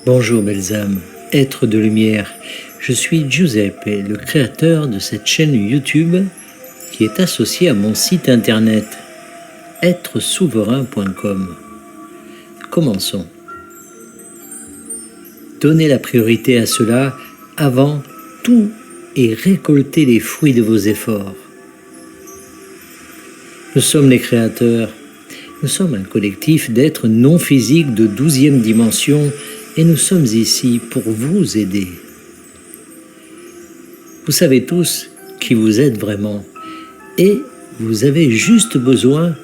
Bonjour belles âmes, êtres de lumière, je suis Giuseppe, le créateur de cette chaîne YouTube qui est associée à mon site internet êtresouverain.com. Commençons. Donnez la priorité à cela avant tout et récoltez les fruits de vos efforts. Nous sommes les créateurs, nous sommes un collectif d'êtres non physiques de 12e dimension et nous sommes ici pour vous aider. Vous savez tous qui vous êtes vraiment et vous avez juste besoin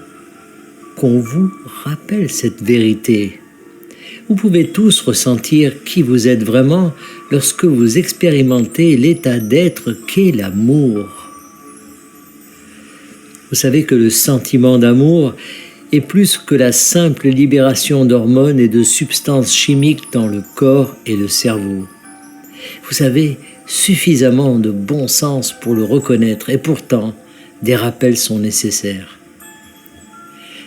qu'on vous rappelle cette vérité. Vous pouvez tous ressentir qui vous êtes vraiment lorsque vous expérimentez l'état d'être qu'est l'amour. Vous savez que le sentiment d'amour est plus que la simple libération d'hormones et de substances chimiques dans le corps et le cerveau. Vous avez suffisamment de bon sens pour le reconnaître et pourtant, des rappels sont nécessaires.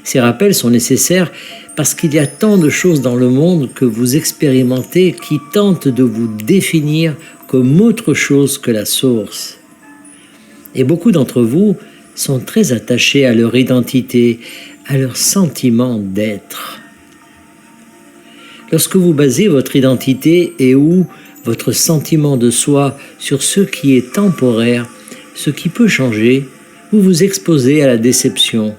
Ces rappels sont nécessaires parce qu'il y a tant de choses dans le monde que vous expérimentez qui tentent de vous définir comme autre chose que la source. Et beaucoup d'entre vous sont très attachés à leur identité, à leur sentiment d'être. Lorsque vous basez votre identité et ou votre sentiment de soi sur ce qui est temporaire, ce qui peut changer, vous vous exposez à la déception.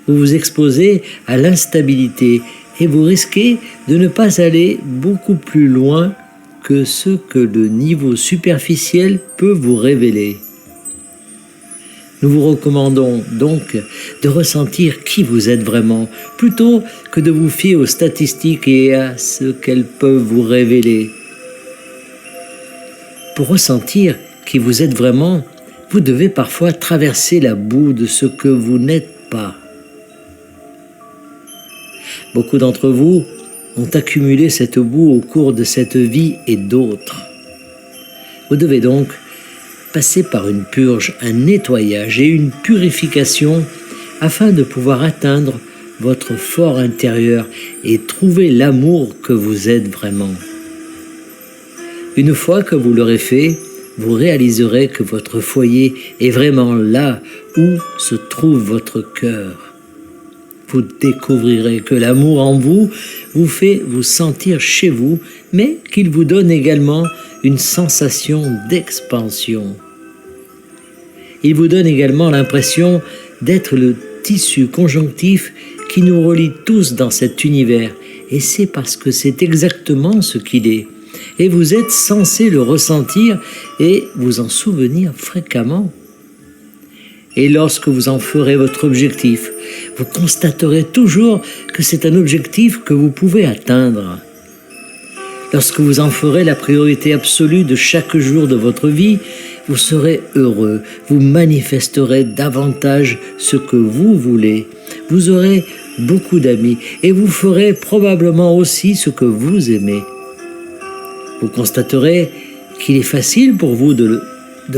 Vous vous exposez à l'instabilité et vous risquez de ne pas aller beaucoup plus loin que ce que le niveau superficiel peut vous révéler. Nous vous recommandons donc de ressentir qui vous êtes vraiment, plutôt que de vous fier aux statistiques et à ce qu'elles peuvent vous révéler. Pour ressentir qui vous êtes vraiment, vous devez parfois traverser la boue de ce que vous n'êtes pas. Beaucoup d'entre vous ont accumulé cette boue au cours de cette vie et d'autres. Vous devez donc passer par une purge, un nettoyage et une purification afin de pouvoir atteindre votre fort intérieur et trouver l'amour que vous êtes vraiment. Une fois que vous l'aurez fait, vous réaliserez que votre foyer est vraiment là où se trouve votre cœur. Vous découvrirez que l'amour en vous vous fait vous sentir chez vous, mais qu'il vous donne également une sensation d'expansion. Il vous donne également l'impression d'être le tissu conjonctif qui nous relie tous dans cet univers, et c'est parce que c'est exactement ce qu'il est. Et vous êtes censé le ressentir et vous en souvenir fréquemment. Et lorsque vous en ferez votre objectif, vous constaterez toujours que c'est un objectif que vous pouvez atteindre. Lorsque vous en ferez la priorité absolue de chaque jour de votre vie, vous serez heureux, vous manifesterez davantage ce que vous voulez, vous aurez beaucoup d'amis et vous ferez probablement aussi ce que vous aimez. Vous constaterez qu'il est facile pour vous de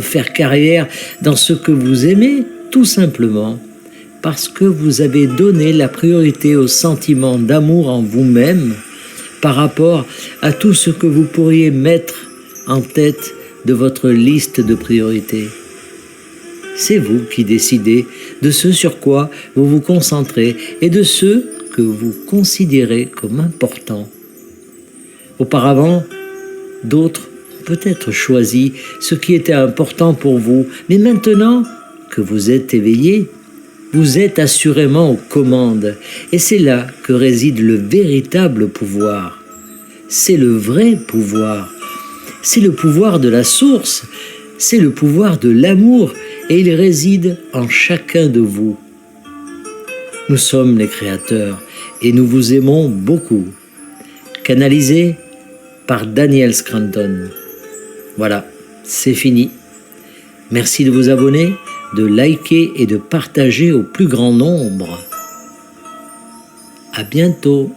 faire carrière dans ce que vous aimez, tout simplement parce que vous avez donné la priorité au sentiment d'amour en vous-même par rapport à tout ce que vous pourriez mettre en tête de votre liste de priorités. C'est vous qui décidez de ce sur quoi vous vous concentrez et de ce que vous considérez comme important. Auparavant, d'autres ont peut-être choisi ce qui était important pour vous, mais maintenant que vous êtes éveillé, vous êtes assurément aux commandes, et c'est là que réside le véritable pouvoir. C'est le vrai pouvoir. C'est le pouvoir de la source, c'est le pouvoir de l'amour, et il réside en chacun de vous. Nous sommes les créateurs, et nous vous aimons beaucoup. Canalisé par Daniel Scranton. Voilà, c'est fini. Merci de vous abonner, de liker et de partager au plus grand nombre. À bientôt.